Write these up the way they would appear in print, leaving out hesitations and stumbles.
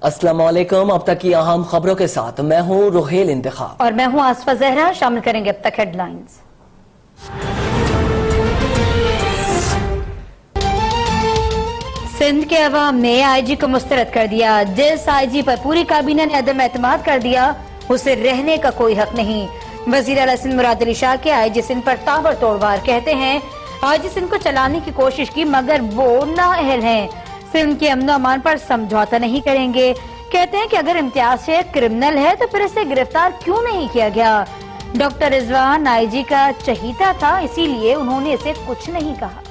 अस्सलाम वालेकुम। अब तक की अहम खबरों के साथ मैं हूँ रोहेल इंतखाब और मैं हूँ आसफा जहरा। शामिल करेंगे अब तक हेडलाइंस। सिंध के अवाम ने आईजी को मुस्तरद कर दिया। जिस आईजी पर पूरी काबीना ने अदम एतमाद कर दिया उसे रहने का कोई हक नहीं। वजीर आला सिंध मुराद अली शाह के आईजी सिंध पर ताबड़तोड़ वार। कहते हैं आईजी सिंध को चलाने की कोशिश की मगर वो नाअहल हैं। सिंध के अमन अमान पर समझौता नहीं करेंगे। कहते हैं कि अगर इम्तियाज शेख क्रिमिनल है तो फिर इसे गिरफ्तार क्यों नहीं किया गया। डॉक्टर रिजवान आईजी का चहीता था, इसीलिए उन्होंने इसे कुछ नहीं कहा।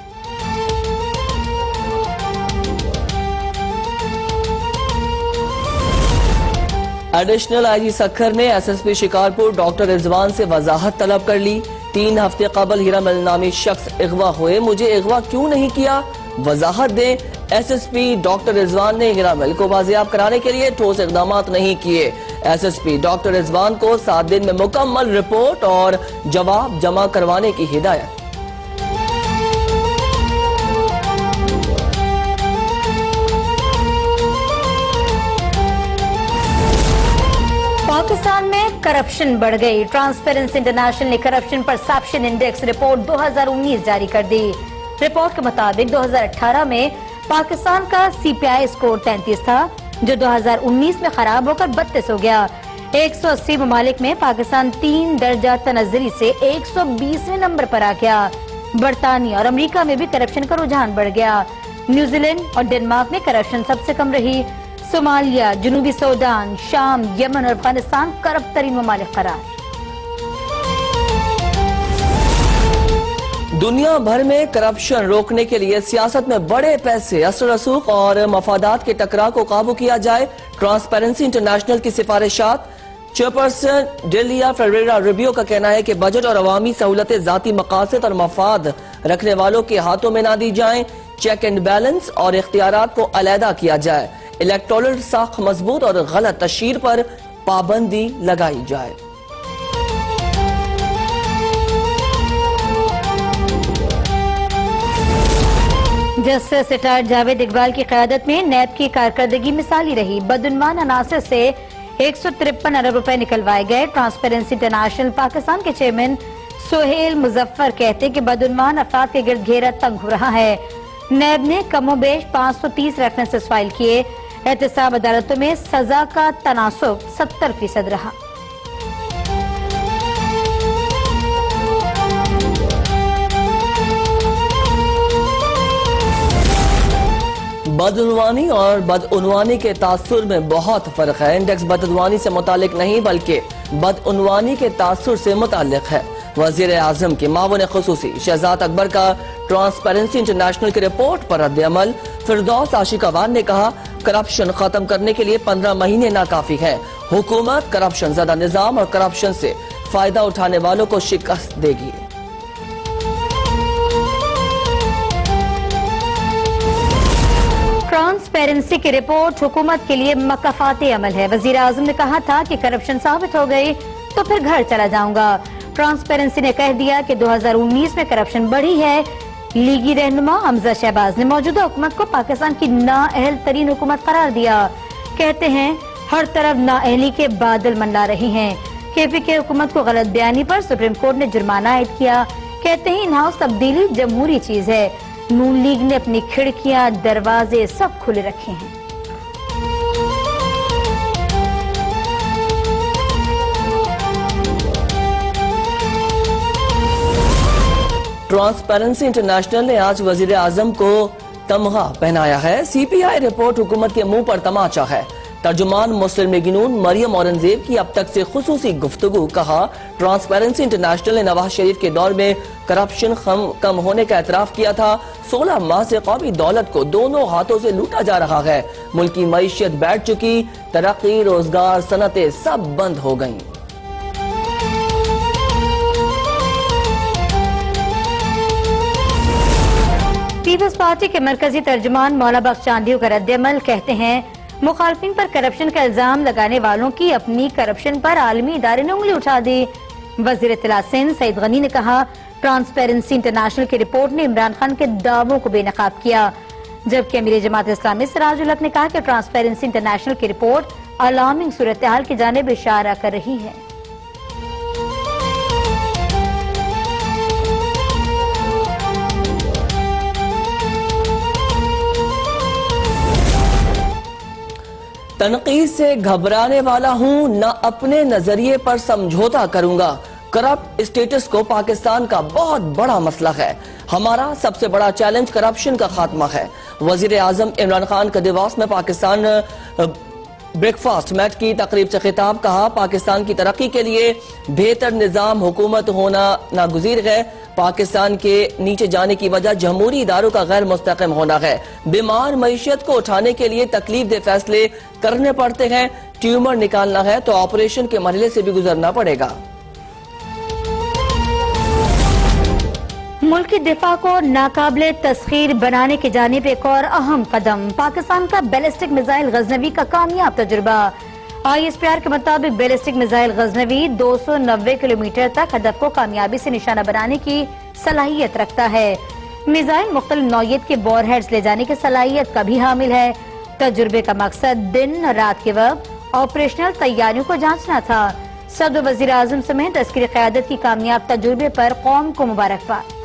एडिशनल आईजी सखर ने एसएसपी शिकारपुर डॉक्टर रिजवान से वजाहत तलब कर ली। 3 हफ्ते कबल हीरा मिल नामी शख्स अगवा हुए, मुझे अगवा क्यों नहीं किया, वजाहत दें। एसएसपी डॉक्टर रिजवान ने हीरा मिल को बाजियाब कराने के लिए ठोस इकदाम नहीं किए। एसएसपी डॉक्टर रिजवान को 7 दिन में मुकम्मल रिपोर्ट और जवाब जमा करवाने की हिदायत। पाकिस्तान में करप्शन बढ़ गई। ट्रांसपेरेंसी इंटरनेशनल ने करप्शन परसेप्शन इंडेक्स रिपोर्ट 2019 जारी कर दी। रिपोर्ट के मुताबिक 2018 में पाकिस्तान का सीपीआई स्कोर 33 था, जो 2019 में खराब होकर 32 हो गया। 180 ममालिक में पाकिस्तान 3 दर्जा तनज़्ज़ुली से 120वें नंबर पर आ गया। बरतानिया और अमेरिका में भी करप्शन का रुझान बढ़ गया। न्यूजीलैंड और डेनमार्क में करप्शन सबसे कम रही। सोमालिया, जनूबी सूडान, शाम, यमन और अफगानिस्तान करप्ट तरीन ममालिक करार। दुनिया भर में करप्शन रोकने के लिए सियासत में बड़े पैसे, असर रसूख और मफादात के टकराव को काबू किया जाए। ट्रांसपेरेंसी इंटरनेशनल की सिफारिशात। चेयरपर्सन डेलिया फेरेरा रिबियो का कहना है कि बजट और अवामी सहूलतें जाती मकासद और मफाद रखने वालों के हाथों में ना दी जाएं। चेक एंड बैलेंस और इख्तियारात को अलहदा किया जाए। इलेक्टोरल साख मजबूत और गलत तशहीर पर पाबंदी लगाई जाए। जस्टिस रिटायर्ड जावेद इकबाल की क़यादत में नैब की कारकर्दगी मिसाली रही। बदउनवान अनासर से 153 अरब रुपए निकलवाए गए। ट्रांसपेरेंसी इंटरनेशनल पाकिस्तान के चेयरमैन सोहेल मुजफ्फर कहते हैं कि बदउनवान अफराद के गिर्द घेरा तंग हो रहा है। नैब ने कमोबेश 530 रेफरेंसेस फाइल किए। एहतसाब अदालतों में सजा का तनासुब 70% रहा। बदउनवानी और बदउनवानी के तासुर में बहुत फर्क है। इंडेक्स बदउनवानी से मुतालिक नहीं बल्कि बदउनवानी के तासुर से मुतालिक है। वजीर आजम के मावने खुसूसी शहजाद अकबर का ट्रांसपेरेंसी इंटरनेशनल की रिपोर्ट पर रद्द अमल। फिरदौस आशिकावान ने कहा करप्शन खत्म करने के लिए 15 महीने नाकाफी है। हुकूमत करप्शन ज़्यादा निजाम और करप्शन से फायदा उठाने वालों को शिकस्त देगी। ट्रांसपेरेंसी की रिपोर्ट हुकूमत के लिए मकाफाती अमल है। वजीर आजम ने कहा था कि करप्शन साबित हो गई तो फिर घर चला जाऊंगा। ट्रांसपेरेंसी ने कह दिया कि 2019 में करप्शन बढ़ी है। लीगी रहनुमा हमजा शहबाज ने मौजूदा हुकूमत को पाकिस्तान की नाअहल तरीन हुकूमत करार दिया। कहते हैं हर तरफ नाअहली के बादल मंडरा रहे हैं। केपीके हुकूमत को गलत बयानी पर सुप्रीम कोर्ट ने जुर्माना आयद किया। कहते हैं इन हाउस तब्दीली जमहूरी चीज है। नून लीग ने अपनी खिड़कियां दरवाजे सब खुले रखे हैं। ट्रांसपेरेंसी इंटरनेशनल ने आज वजीर आजम को तमगा पहनाया है। सीपीआई रिपोर्ट हुकूमत के मुंह पर तमाचा है। तर्जुमान मुस्लिम लीग नून मरियम औरंगजेब की अब तक से खुसूसी गुफ्तगू। कहा ट्रांसपेरेंसी इंटरनेशनल ने नवाज शरीफ के दौर में करप्शन कम होने का एतराफ किया था। 16 माह से कौमी दौलत को दोनों हाथों से लूटा जा रहा है। मुल्क की मईशत बैठ चुकी, तरक्की, रोजगार, सनतें सब बंद हो गयी। पीपल्स पार्टी के मरकजी तर्जुमान मौला बख्श चांदियों का रद्द-ए-अमल। कहते हैं मुखालफिन पर करप्शन का इल्जाम लगाने वालों की अपनी करप्शन पर आलमी इदारे ने उंगली उठा दी। वजीर इत्तला सिंध सईद गनी ने कहा ट्रांसपेरेंसी इंटरनेशनल की रिपोर्ट ने इमरान खान के दावों को बेनकाब किया। जबकि अमीर जमात इस्लामी सिराजुल हक ने कहा कि ट्रांसपेरेंसी इंटरनेशनल की रिपोर्ट अलार्मिंग सूरत हाल की जानिब इशारा कर रही है। तनकीद से घबराने वाला हूं, न अपने नजरिए पर समझौता करूंगा। करप्ट स्टेटस को पाकिस्तान का बहुत बड़ा मसला है। हमारा सबसे बड़ा चैलेंज करप्शन का खात्मा है। वजीर आजम इमरान खान का दिवस में पाकिस्तान ब्रेकफास्ट मैच की तकरीब से खिताब कहा, पाकिस्तान की तरक्की के लिए बेहतर निजाम हुकूमत होना नागुज़ीर है। पाकिस्तान के नीचे जाने की वजह जमहूरी इदारों का गैर मुस्तकम होना है। बीमार मईशत को उठाने के लिए तकलीफ दे फैसले करने पड़ते हैं। ट्यूमर निकालना है तो ऑपरेशन के मरहले से भी गुजरना पड़ेगा। मुल्क की दिफा को नाकाबिले तस्खीर बनाने की जानिब एक और अहम कदम, पाकिस्तान का बैलिस्टिक मिसाइल गजनवी का कामयाब तजुर्बा। ISPR के मुताबिक बैलिस्टिक मिसाइल गजनवी 290 किलोमीटर तक हदफ को कामयाबी से निशाना बनाने की सलाहियत रखता है। मिसाइल मुख्तलिफ नौयत के वॉरहेड्स ले जाने की सलाहियत का भी हामिल है। तजुर्बे का मकसद दिन रात के वक्त ऑपरेशनल तैयारियों को जांचना था। सदर वजीर आजम समेत अस्करी क़यादत की कामयाब तजुर्बे पर कौम को मुबारकबाद।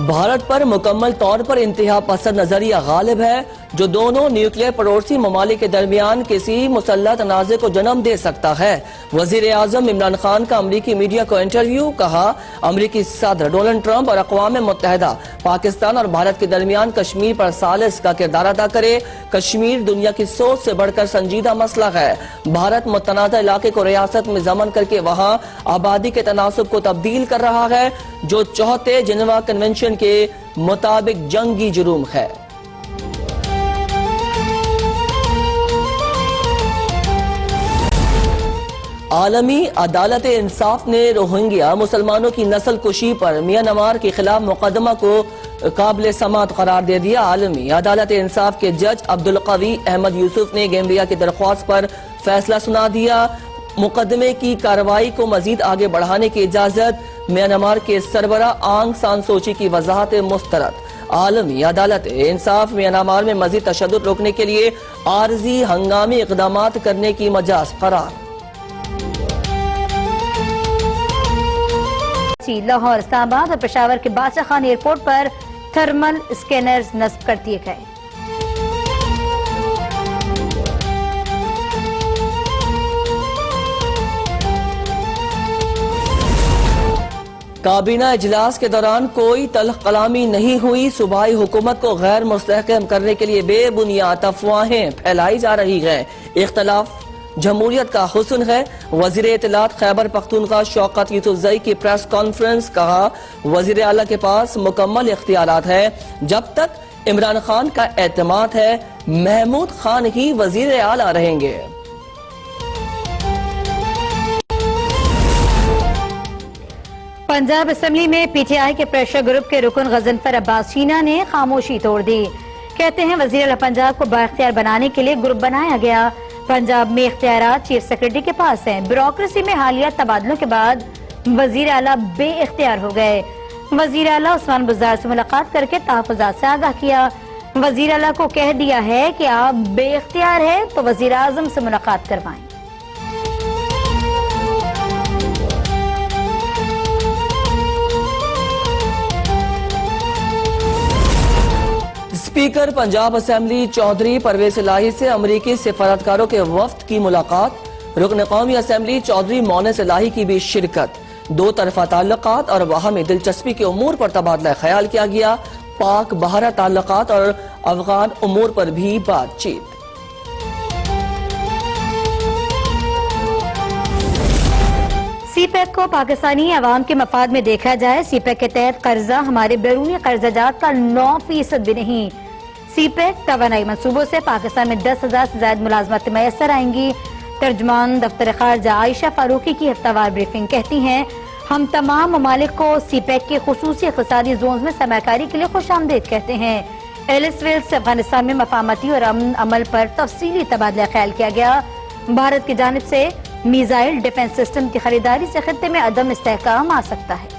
भारत पर मुकम्मल तौर पर इंतहा पसंद नजरिया गालिब है, जो दोनों न्यूक्लियर पड़ोसी ममालिक के दरमियान किसी मुसल्लह तनाज़े को जन्म दे सकता है। वजीर आजम इमरान खान का अमरीकी मीडिया को इंटरव्यू, कहा अमरीकी सदर डोनाल्ड ट्रंप और अक़वाम मुत्तहिदा पाकिस्तान और भारत के दरमियान कश्मीर पर सालिस का किरदार अदा करे। कश्मीर दुनिया की सोच से बढ़कर संजीदा मसला है। भारत मुतनाज़ा इलाके को रियासत में जमन करके वहाँ आबादी के तनासुब को तब्दील कर रहा है, जो चौथे जिनेवा कन्वेंशन के मुताबिक जंगी जुर्म है। आलमी अदालत इंसाफ ने रोहिंग्या मुसलमानों की नस्ल कुशी पर म्यांमार के खिलाफ मुकदमा को काबिल समात करार दे दिया। आलमी अदालत इंसाफ के जज अब्दुल कवी अहमद यूसुफ ने गैम्बिया की दरख्वास्त पर फैसला सुना दिया। मुकदमे की कार्रवाई को मजीद आगे बढ़ाने की इजाजत म्यांमार के सरबरा आंग सान सूची की वजाहत मुस्तरद। आलमी अदालत इंसाफ म्यांमार में मजीद तशद्दुद रोकने के लिए आर्जी हंगामी इकदामात करने की मजाज करार। लाहौर, इस्लामाबाद और पेशावर के बादशाह खान एयरपोर्ट पर थर्मल स्कैनर्स नस्ब कर दिए गए। काबीना इजलास के दौरान कोई तल्ख कलामी नहीं हुई। सूबाई हुकूमत को गैर मुस्तहकम करने के लिए बेबुनियाद अफवाहें फैलाई जा रही हैं। इख्तलाफ जमहूरियत का हुस्न है। वजीर इत्तलात खैबर पख्तूनख्वा शौकत यूसुफजई की प्रेस कॉन्फ्रेंस, कहा वजीर आला के पास मुकम्मल इख्तियारात है। जब तक इमरान खान का एतमाद है, महमूद खान ही वजीर आला रहेंगे। पंजाब असेंबली में PTI के प्रेशर ग्रुप के रुकन गजनफर अब्बास शीना ने खामोशी तोड़ दी। कहते हैं वजीर आला पंजाब को बाइख्तियार बनाने के लिए ग्रुप बनाया गया। पंजाब में इख्तियारात चीफ सेक्रेटरी के पास हैं। ब्यूरोक्रेसी में हालिया तबादलों के बाद वजीर आला बेइख्तियार हो गए। वजीर आला उस्मान बुज़दार से मुलाकात करके तहफ़्फ़ुज़ात से आगाह किया। वजीर आला को कह दिया है कि आप बेइख्तियार है तो वजीर आज़म से मुलाकात करवाएं। स्पीकर पंजाब असेंबली चौधरी परवेज इलाही से अमरीकी सिफारतकारों के वफ्द की मुलाकात। रुकन कौमी असेंबली चौधरी मोनेस इलाही की भी शिरकत। दो तरफा ताल्लुकात और बाहमी दिलचस्पी के उमूर पर तबादला ख्याल किया गया। पाक बहरा ताल्लुकात और अफगान उमूर पर भी बातचीत। सीपैक को पाकिस्तानी अवाम के मफाद में देखा जाए। सीपैक के तहत कर्जा हमारे बैरूनी कर्जाजात का 9% भी नहीं। सीपैक तवानाई मंसूबों से पाकिस्तान में 10,000 से ज्यादा मुलाजमत मैसर आएंगी। तर्जमान दफ्तर खारजा आयशा फारूकी की हफ्तावार ब्रीफिंग कहती हैं, हम तमाम ममालिक को सीपैक के खुसूसी इक़्तिसादी जोन में सरमाकारी के लिए खुश आमदीद कहते हैं। एलिस वेल्स से अफगानिस्तान में मफाहमती और अमन अमल पर तफसीली तबादला ख्याल किया गया। भारत की जानिब से मिसाइल डिफेंस सिस्टम की खरीदारी से खित्ते में अदम इस्तेहकाम आ सकता है।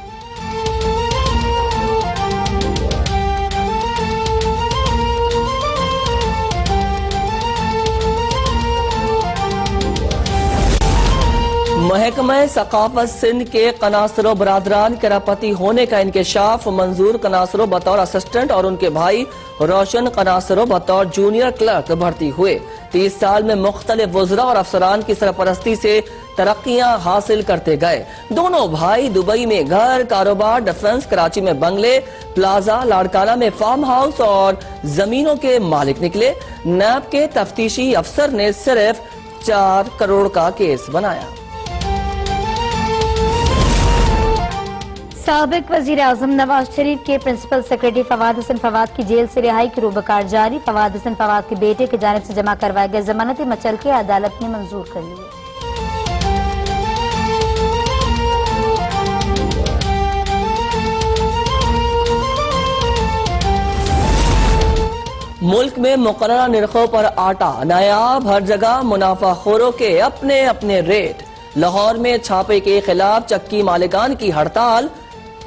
महकमा सकाफत सिंध के कनासरो बरादरान करापती होने का इंकशाफ। मंजूर कनासरो बतौर असिस्टेंट और उनके भाई रोशन कनासरो बतौर जूनियर क्लर्क भर्ती हुए। 30 साल में मुख्तलिफ वज़रा और अफसरान की सरपरस्ती से तरक्कियां हासिल करते गए। दोनों भाई दुबई में घर, कारोबार, डिफेंस, कराची में बंगले, प्लाजा, लाड़काना में फार्म हाउस और जमीनों के मालिक निकले। नैब के तफ्तीशी अफसर ने सिर्फ 4 करोड़ का केस बनाया। साबिक वजीर आजम नवाज शरीफ के प्रिंसिपल सेक्रेटरी फवाद हसन फवाद की जेल से रिहाई की रूबकार जारी। फवाद हसन फवाद के बेटे की जानिब से जमा करवाए गए जमानती मचलके अदालत ने मंजूर कर लिए। मुल्क में मुकर्ररा निर्खों पर आटा नायाब, हर जगह मुनाफाखोरों के अपने अपने रेट। लाहौर में छापे के खिलाफ चक्की मालिकान की हड़ताल।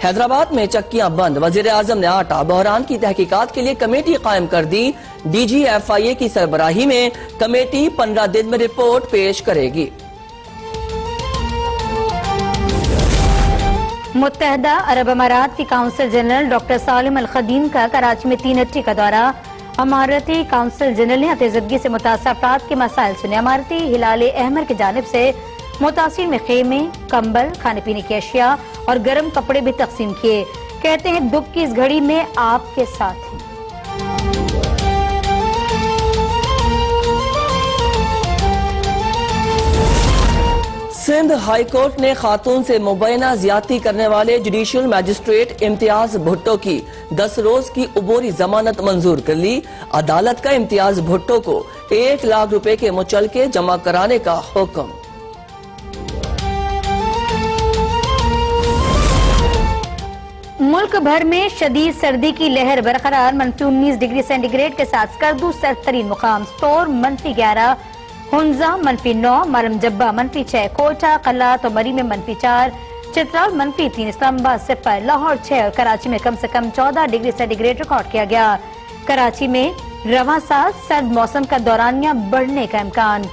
हैदराबाद में चक्कियां बंद। वजीर आजम ने आटा बहरान की तहकीकात के लिए कमेटी कायम कर दी। DGFIA की सरबराही में कमेटी 15 दिन में रिपोर्ट पेश करेगी। मुत्तहदा अरब अमारात की काउंसिल जनरल डॉक्टर सालिम अल खदीम का कराची में 3 अट्ठी का दौरा। अमारती काउंसिल जनरल ने अतिजदगी से मुतासर अफराद के मसाइल सुने। अमारती हिलाल अहमर की जानिब से मुतासिर में खेमे, कंबल, खाने पीने की अशिया और गर्म कपड़े भी तकसीम किए। कहते हैं दुख की इस घड़ी में आपके साथ हैं। सिंध हाई कोर्ट ने खातून से मुबैना ज्यादती करने वाले जुडिशियल मैजिस्ट्रेट इम्तियाज भुट्टो की 10 रोज की उबूरी जमानत मंजूर कर ली। अदालत का इम्तियाज भुट्टो को 1 लाख रुपए के मुचलके जमा कराने का हुक्म। मुल्क भर में शदीद सर्दी की लहर बरकरार। -19 डिग्री सेंटीग्रेड के साथ स्कर्दू सर्दतरीन मुकाम स्टोर -11, हुंजा -9, मरम जब्बा -6, कोटा, कल्लात और मरी में -4, चित्राल -3, इस्लामाबाद 0, लाहौर 6 और कराची में कम से कम 14 डिग्री सेंटीग्रेड रिकॉर्ड किया गया। कराची में रवां साल सर्द मौसम का दौरानिया बढ़ने का इम्कान।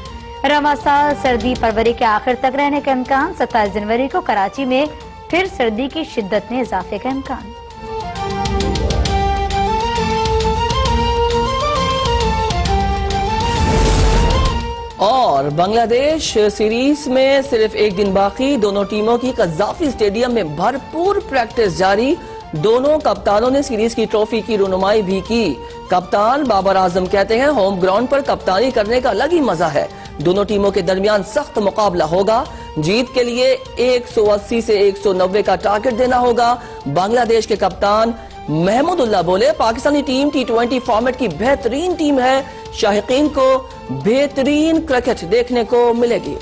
रवां साल सर्दी फरवरी के आखिर तक रहने का इम्कान। 27 जनवरी को कराची में फिर सर्दी की शिद्दत में इजाफे का इम्कान। और बांग्लादेश सीरीज में सिर्फ 1 दिन बाकी। दोनों टीमों की कज़ाफी स्टेडियम में भरपूर प्रैक्टिस जारी। दोनों कप्तानों ने सीरीज की ट्रॉफी की रुनुमाई भी की। कप्तान बाबर आजम कहते हैं होम ग्राउंड पर कप्तानी करने का अलग ही मजा है। दोनों टीमों के दरमियान सख्त मुकाबला होगा। जीत के लिए 180 से 190 का टारगेट देना होगा। बांग्लादेश के कप्तान महमूदुल्लाह बोले, पाकिस्तानी टीम T20 फॉर्मेट की बेहतरीन टीम है। शाहिकीन को बेहतरीन क्रिकेट देखने को मिलेगी।